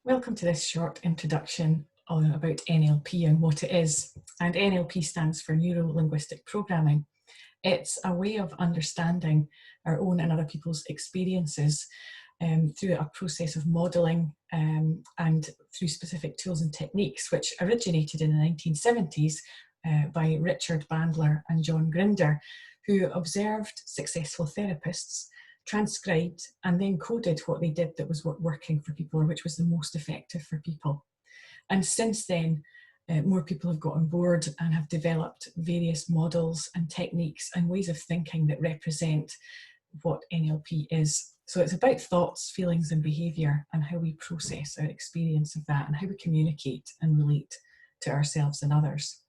Welcome to this short introduction about NLP and what it is. And NLP stands for Neuro Linguistic Programming. It's a way of understanding our own and other people's experiences through a process of modelling and through specific tools and techniques, which originated in the 1970s by Richard Bandler and John Grinder, who observed successful therapists, transcribed and then coded what they did that was working for people, or which was the most effective for people. And since then, more people have got on board and have developed various models and techniques and ways of thinking that represent what NLP is. So it's about thoughts, feelings and behaviour and how we process our experience of that and how we communicate and relate to ourselves and others.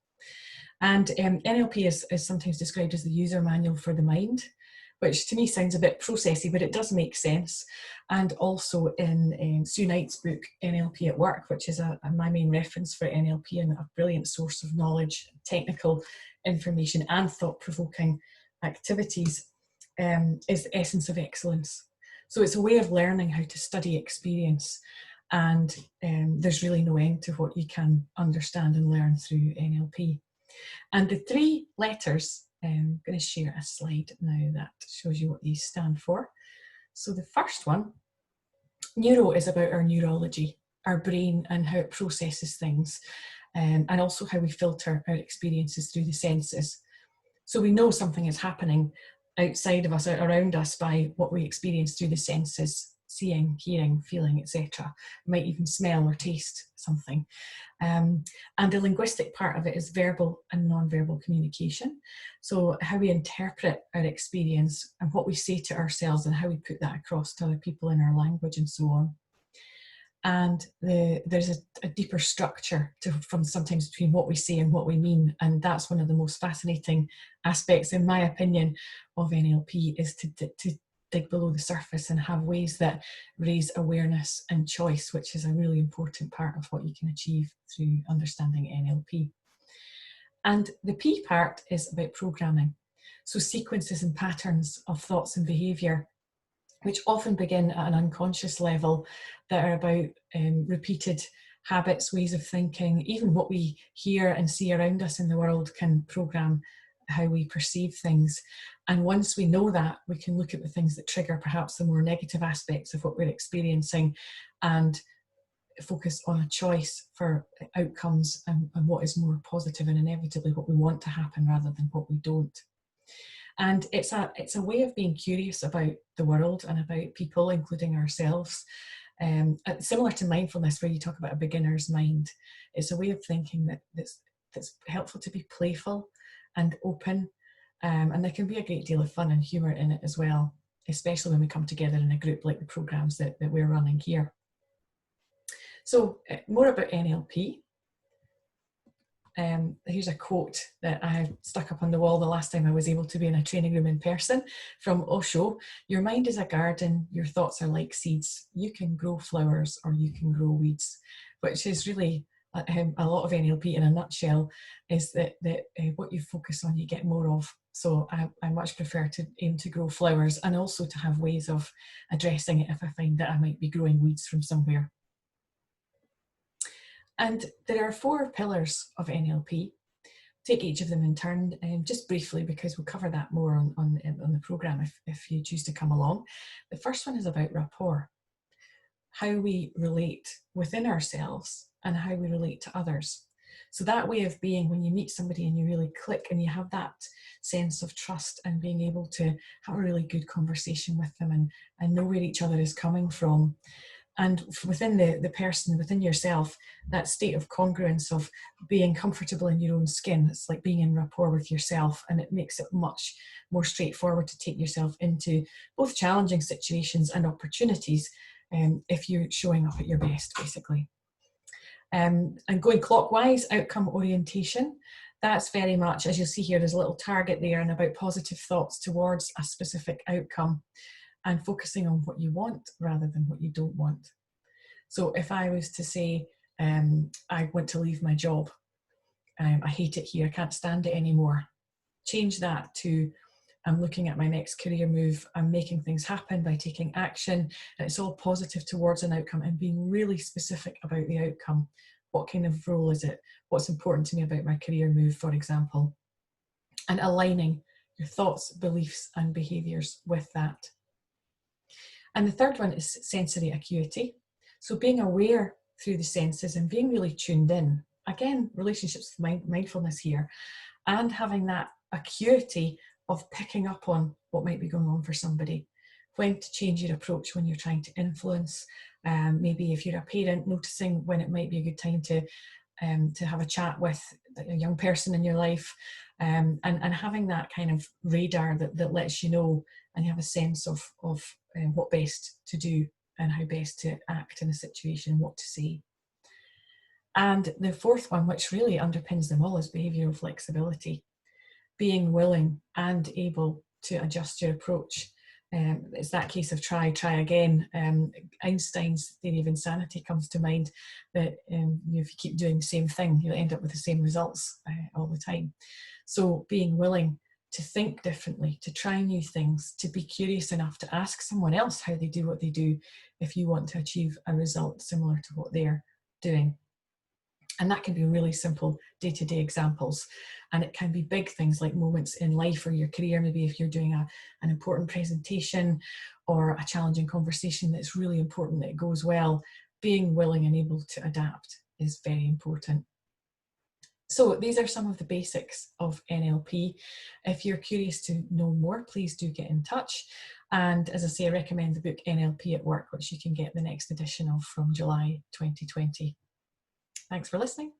And NLP is sometimes described as the user manual for the mind, which to me sounds a bit processy, but it does make sense. And also in Sue Knight's book, NLP at Work, which is my main reference for NLP and a brilliant source of knowledge, technical information and thought-provoking activities, is the essence of excellence. So it's a way of learning how to study experience, and there's really no end to what you can understand and learn through NLP. And the three letters, I'm going to share a slide now that shows you what these stand for. So the first one, neuro, is about our neurology, our brain and how it processes things, and also how we filter our experiences through the senses. So we know something is happening outside of us, around us, by what we experience through the senses: seeing, hearing, feeling, etc. Might even smell or taste something. And the linguistic part of it is verbal and non-verbal communication. So how we interpret our experience and what we say to ourselves and how we put that across to other people in our language and so on. And there's a deeper structure from sometimes between what we say and what we mean. And that's one of the most fascinating aspects, in my opinion, of NLP, is to dig below the surface and have ways that raise awareness and choice, which is a really important part of what you can achieve through understanding NLP. And the P part is about programming. So sequences and patterns of thoughts and behaviour, which often begin at an unconscious level, that are about repeated habits, ways of thinking. Even what we hear and see around us in the world can program how we perceive things. And once we know that, we can look at the things that trigger perhaps the more negative aspects of what we're experiencing and focus on a choice for outcomes and what is more positive and inevitably what we want to happen rather than what we don't. And it's a way of being curious about the world and about people, including ourselves. Similar to mindfulness, where you talk about a beginner's mind. It's a way of thinking that's helpful to be playful and open, and there can be a great deal of fun and humour in it as well, especially when we come together in a group like the programmes that we're running here. So more about NLP. Here's a quote that I stuck up on the wall the last time I was able to be in a training room in person, from Osho. "Your mind is a garden, your thoughts are like seeds. You can grow flowers or you can grow weeds," which is really a lot of NLP in a nutshell, is that what you focus on you get more of. So I much prefer to aim to grow flowers and also to have ways of addressing it if I find that I might be growing weeds from somewhere. And there are 4 pillars of NLP. Take each of them in turn, just briefly, because we'll cover that more on the programme if you choose to come along. The first one is about rapport, how we relate within ourselves and how we relate to others. So that way of being, when you meet somebody and you really click and you have that sense of trust and being able to have a really good conversation with them and know where each other is coming from. And within the person, within yourself, that state of congruence of being comfortable in your own skin, it's like being in rapport with yourself, and it makes it much more straightforward to take yourself into both challenging situations and opportunities if you're showing up at your best, basically. And going clockwise, outcome orientation. That's very much, as you'll see here, there's a little target there, and about positive thoughts towards a specific outcome, and focusing on what you want rather than what you don't want. So if I was to say, I want to leave my job, I hate it here, I can't stand it anymore, change that to, I'm looking at my next career move, I'm making things happen by taking action, and it's all positive towards an outcome, and being really specific about the outcome. What kind of role is it? What's important to me about my career move, for example? And aligning your thoughts, beliefs, and behaviours with that. And the third one is sensory acuity. So being aware through the senses and being really tuned in. Again, relationships with mindfulness here, and having that acuity of picking up on what might be going on for somebody. When to change your approach when you're trying to influence. Maybe if you're a parent, noticing when it might be a good time to have a chat with a young person in your life, and having that kind of radar that lets you know, and you have a sense of what best to do and how best to act in a situation, what to say. And the fourth one, which really underpins them all, is behavioural flexibility. Being willing and able to adjust your approach. It's that case of try again. Einstein's theory of insanity comes to mind, that if you keep doing the same thing, you'll end up with the same results all the time. So being willing to think differently, to try new things, to be curious enough to ask someone else how they do what they do if you want to achieve a result similar to what they're doing. And that can be really simple day-to-day examples. And it can be big things like moments in life or your career, maybe if you're doing an important presentation or a challenging conversation that's really important that it goes well. Being willing and able to adapt is very important. So these are some of the basics of NLP. If you're curious to know more, please do get in touch. And as I say, I recommend the book NLP at Work, which you can get the next edition of from July 2020. Thanks for listening.